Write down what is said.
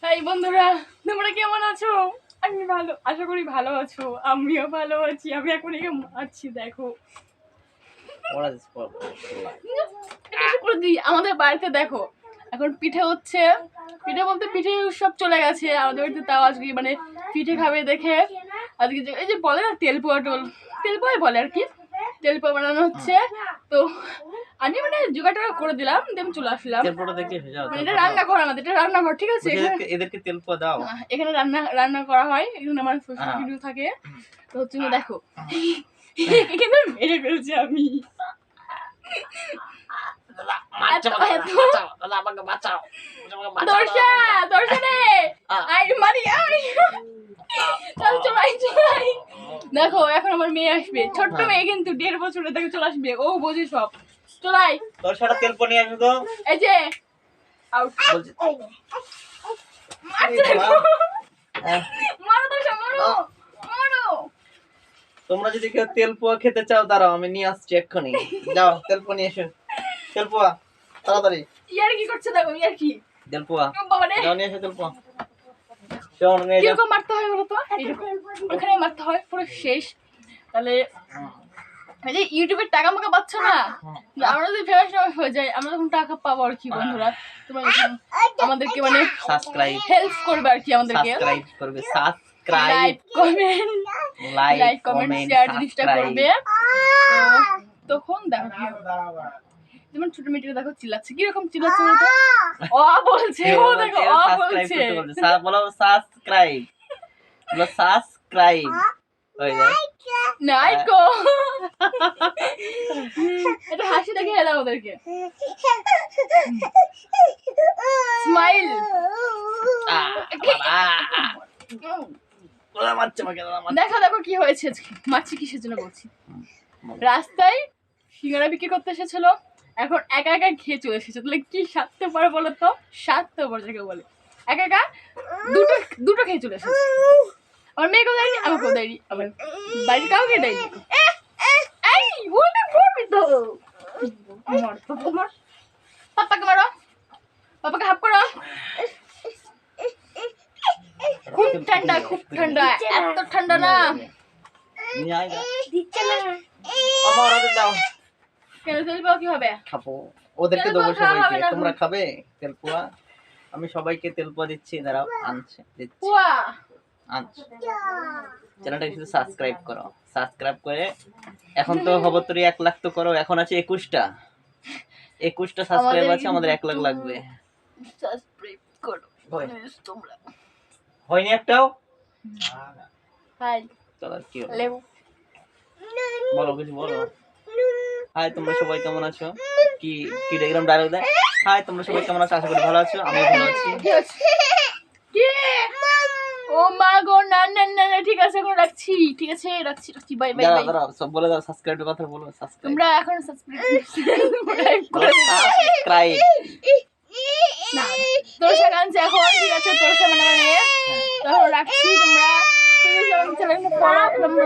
High বন্ধুরা, তোমরা কেমন আছো? আমি ভালো, আশা করি ভালো আছো। আমিও ভালো আছি। আমি এখন আছি, দেখো আমাদের বাড়িতে দেখো এখন পিঠে হচ্ছে। পিঠে বলতে পিঠে উৎসব চলে গেছে আমাদের বাড়িতে, তাও আজকে মানে পিঠে খাবে দেখে আজকে এই যে বলে না তেলপোয়া তেলপোয়াই বলে আর কি, তেলপোয়া বানানো হচ্ছে। তো আমি মানে জোগাড় করে দিলাম, আমি চলে আসলাম। এটা রান্নাঘর, আমাদের এটা রান্নাঘর, ঠিক আছে? এদেরকে তেলপোয়া দাও। এখানে রান্না করা হয়, এখানে আমার ভিডিও থাকে। তো হচ্ছে দেখো এখানে মেরে ফেলছি আমি। দেখো এখন আমার মেয়ে আসবে, ছোট্ট মেয়ে কিন্তু 1.5 বছরের, দেখে চলে আসবে, ও বোঝে সব। চলাই তোর সাথে তেল পনিয়ে আসবে তো। এই যে আউট বলছি, মারো তো মারো মারো। তোমরা যদি কেউ তেল পোয়া খেতে চাও দাঁড়াও, আমি নিয়ে আসছি এক্ষুনি। যাও তেল পোয়া নিয়ে এসো, তেল পোয়া তাড়াতাড়ি। ইয়ার কি করছে দেখো, ইয়ার কি তেল পোয়া যাও নিয়ে এসো তেল পোয়া। কিরকম মারতে হয় বলো তো? এখানে মারতে হয় পুরো শেষ। তাহলে এই যে ইউটিউবের টাকা মাকা পাচ্ছ না, আমরা যদি ফেমাস হয়ে যাই, আমরা তখন টাকা পাবো আর কি। বন্ধুরা তোমরা আমাদেরকে মানে সাবস্ক্রাইব হেল্প করবে আর কি, আমাদেরকে সাবস্ক্রাইব করবে, সাবস্ক্রাইব লাইক কমেন্ট শেয়ার জিনিসটা করবে। তো তখন দেখো যেমন ছোট মেয়েটা দেখো চিল্লাচ্ছে, কিরকম চিল্লাচ্ছে বলতো? ও বলছে, ও দেখো ও বলছে, বলো সাবস্ক্রাইব, বলো সাবস্ক্রাইব হয়ে যায়। নাইকো এটা হাসি দেখে দাও ওদেরকে, স্মাইল। দেখো দেখো কি হয়েছে, মাছি কিসের জন্য বলছি। রাস্তায় সিঙ্গারা বিক্রি করতে এসেছিল, এখন একা একা খেয়ে চলে এসেছে। তাহলে কি স্বার্থে পারে বলো তো? স্বার্থে পারে যাকে বলে, একা একা দুটো খেয়ে চলে এসেছে। আমার মেয়েকেও দেয়নি, আমাকেও দেয়নি, আমার বাড়ির কাউকে দেয়নি। এই বলতে পড়বি তো, পাপাকে মারো, পাপাকে হাফ করো। খুব ঠান্ডা, খুব ঠান্ডা, এত ঠান্ডা না। দিচ্ছে না আমার ওদের দাও। কেন তেলপোয়া কি হবে? খাবো, ওদেরকে দেবো সবাইকে। তোমরা খাবে তেলপোয়া? আমি সবাইকে তেলপোয়া দিচ্ছি, দাঁড়াও আনছে দিচ্ছি। চ্যানেলটা শুধু সাবস্ক্রাইব করো, সাবস্ক্রাইব করে এখন তো হবতরি 1 লাখ তো করো। এখন আছে 21টা সাবস্ক্রাইব আছে, আমাদের 1 লাখ লাগবে। সাবস্ক্রাইব করো তোমরা। হয়নি একটাও? হাই চলো কি লেবু বলো, কিছু বলো। হাই তোমরা সবাই কেমন আছো? কি কি টেলিগ্রাম ডায়লগ দেয়? হাই তোমরা সবাই কেমন আছো? আশা করি ভালো আছো, আমি ভালো আছি। ও মা গো, না না না ঠিক আছে, এখন রাখছি, ঠিক আছে রাখছি, বাই বাই বাই। দাঁড়াও সব বলে দাও, সাবস্ক্রাইবের কথা বলো। সাবস্ক্রাইব তোমরা এখন সাবস্ক্রাইব না, তোরসা গানছে এখন, ঠিক আছে তোরসা মানে তখন রাখছি। তোমরা